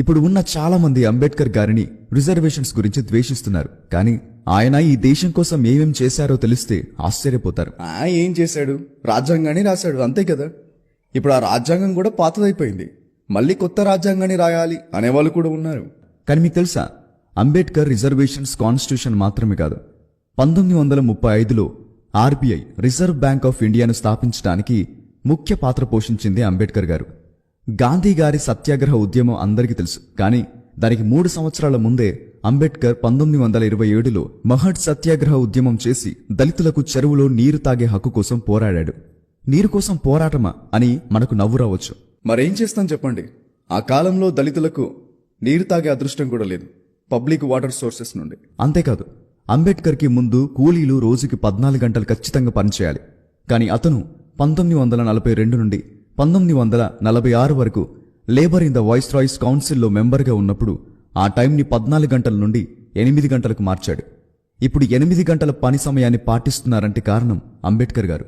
ఇప్పుడు ఉన్న చాలా మంది అంబేద్కర్ గారిని రిజర్వేషన్స్ గురించి ద్వేషిస్తున్నారు. కానీ ఆయన ఈ దేశం కోసం ఏమేం చేశారో తెలిస్తే ఆశ్చర్యపోతారు. ఏం చేశాడు? రాజ్యాంగాన్ని రాశాడు, అంతే కదా. ఇప్పుడు ఆ రాజ్యాంగం కూడా పాతదైపోయింది. మళ్ళీ కొత్త రాజ్యాంగాన్ని రాయాలి అనేవాళ్ళు కూడా ఉన్నారు. కానీ మీకు తెలుసా, అంబేద్కర్ రిజర్వేషన్స్ కాన్స్టిట్యూషన్ మాత్రమే కాదు, 1935లో ఆర్బీఐ రిజర్వ్ బ్యాంక్ ఆఫ్ ఇండియాను స్థాపించడానికి ముఖ్య పాత్ర పోషించింది అంబేద్కర్ గారు. గాంధీ గారి సత్యాగ్రహ ఉద్యమం అందరికీ తెలుసు. కానీ దానికి 3 సంవత్సరాల ముందే అంబేద్కర్ 1927లో మహడ్ సత్యాగ్రహ ఉద్యమం చేసి దళితులకు చెరువులో నీరు తాగే హక్కు కోసం పోరాడాడు. నీరు కోసం పోరాటమా అని మనకు నవ్వు రావచ్చు. మరేం చేస్తాం చెప్పండి? ఆ కాలంలో దళితులకు నీరు తాగే అదృష్టం కూడా లేదు, పబ్లిక్ వాటర్ సోర్సెస్ నుండి. అంతేకాదు, అంబేద్కర్కి ముందు కూలీలు రోజుకి 14 గంటలు ఖచ్చితంగా పనిచేయాలి. కానీ అతను 1942 నుండి 1946 వరకు లేబర్ ఇన్ ద వాయిస్రాయ్స్ కౌన్సిల్లో మెంబర్గా ఉన్నప్పుడు ఆ టైంని 14 గంటల నుండి 8 గంటలకు మార్చాడు. ఇప్పుడు 8 గంటల పని సమయాన్ని పాటిస్తున్నారంటే కారణం అంబేద్కర్ గారు.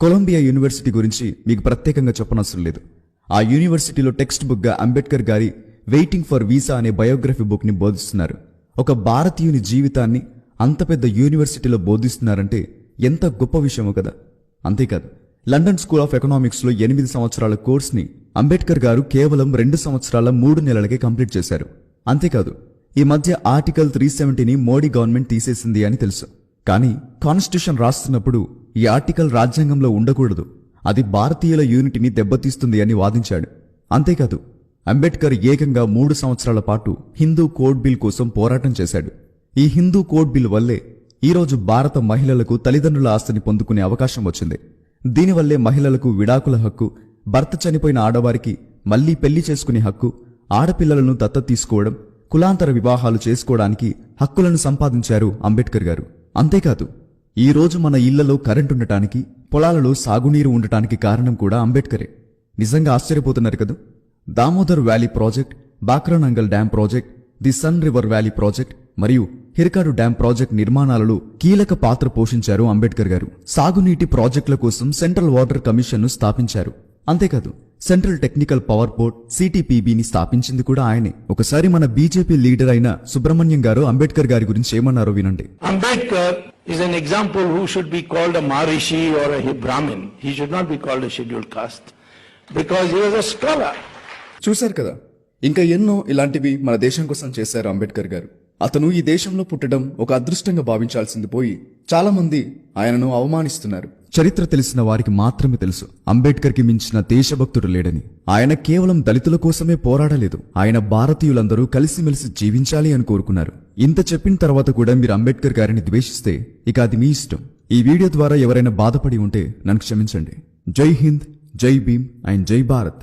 కొలంబియా యూనివర్సిటీ గురించి మీకు ప్రత్యేకంగా చెప్పనవసరం లేదు. ఆ యూనివర్సిటీలో టెక్స్ట్ బుక్గా అంబేద్కర్ గారి వెయిటింగ్ ఫర్ వీసా అనే బయోగ్రఫీ బుక్ని బోధిస్తున్నారు. ఒక భారతీయుని జీవితాన్ని అంత పెద్ద యూనివర్సిటీలో బోధిస్తున్నారంటే ఎంత గొప్ప విషయమో కదా. అంతేకాదు, లండన్ స్కూల్ ఆఫ్ ఎకనామిక్స్లో 8 సంవత్సరాల కోర్స్ని అంబేద్కర్ గారు కేవలం 2 సంవత్సరాల 3 నెలలకే కంప్లీట్ చేశారు. అంతేకాదు, ఈ మధ్య ఆర్టికల్ 370ని మోడీ గవర్నమెంట్ తీసేసింది అని తెలుసు. కానీ కాన్స్టిట్యూషన్ రాస్తున్నప్పుడు ఈ ఆర్టికల్ రాజ్యాంగంలో ఉండకూడదు, అది భారతీయుల యూనిటీని దెబ్బతీస్తుంది అని వాదించాడు. అంతేకాదు, అంబేద్కర్ ఏకంగా 3 సంవత్సరాల పాటు హిందూ కోడ్ బిల్ కోసం పోరాటం చేశాడు. ఈ హిందూ కోడ్ బిల్ వల్లే ఈరోజు భారత మహిళలకు తల్లిదండ్రుల ఆస్తిని పొందుకునే అవకాశం వచ్చింది. దీనివల్లే మహిళలకు విడాకుల హక్కు, భర్త చనిపోయిన ఆడవారికి మళ్లీ పెళ్లి చేసుకునే హక్కు, ఆడపిల్లలను దత్తత తీసుకోవడం, కులాంతర వివాహాలు చేసుకోవడానికి హక్కులను సంపాదించారు అంబేద్కర్ గారు. అంతేకాదు, ఈ రోజు మన ఇళ్లలో కరెంటుండటానికి, పొలాలలో సాగునీరు ఉండటానికి కారణం కూడా అంబేద్కరే. నిజంగా ఆశ్చర్యపోతున్నారు కదా. Damodar valley project, Bhakra Nangal dam project, the Son river valley project మరియు హిరకాడు డ్యాం ప్రాజెక్ట్ నిర్మాణాలలో కీలక పాత్ర పోషించారు అంబేద్కర్ గారు. సాగునీటి ప్రాజెక్టుల కోసం సెంట్రల్ వాటర్ కమిషన్ ను స్థాపించారు. అంతేకాదు, సెంట్రల్ టెక్నికల్ పవర్ బోర్డ్ సిటిపిబిని స్థాపించింది కూడా ఆయనే. ఒకసారి మన బీజేపీ లీడర్ అయిన సుబ్రహ్మణ్యం గారు అంబేద్కర్ గారి గురించి ఏమన్నారో వినండి. Ambedkar is an example who should be called a Maharishi or a Brahmin. He should not be called a scheduled caste because he was a scholar. చూశారు కదా, ఇంకా ఎన్నో ఇలాంటివి మన దేశం కోసం చేశారు అంబేద్కర్ గారు. అతను ఈ దేశంలో పుట్టడం ఒక అదృష్టంగా భావించాల్సింది పోయి చాలా మంది ఆయనను అవమానిస్తున్నారు. చరిత్ర తెలిసిన వారికి మాత్రమే తెలుసు, అంబేద్కర్కి మించిన దేశభక్తుడు లేడని. ఆయన కేవలం దళితుల కోసమే పోరాడలేదు, ఆయన భారతీయులందరూ కలిసిమెలిసి జీవించాలి అని కోరుకున్నారు. ఇంత చెప్పిన తర్వాత కూడా మీరు అంబేద్కర్ గారిని ద్వేషిస్తే ఇక అది మీ ఇష్టం. ఈ వీడియో ద్వారా ఎవరైనా బాధపడి ఉంటే నన్ను క్షమించండి. జై హింద్, జై భీమ్ అండ్ జై భారత్.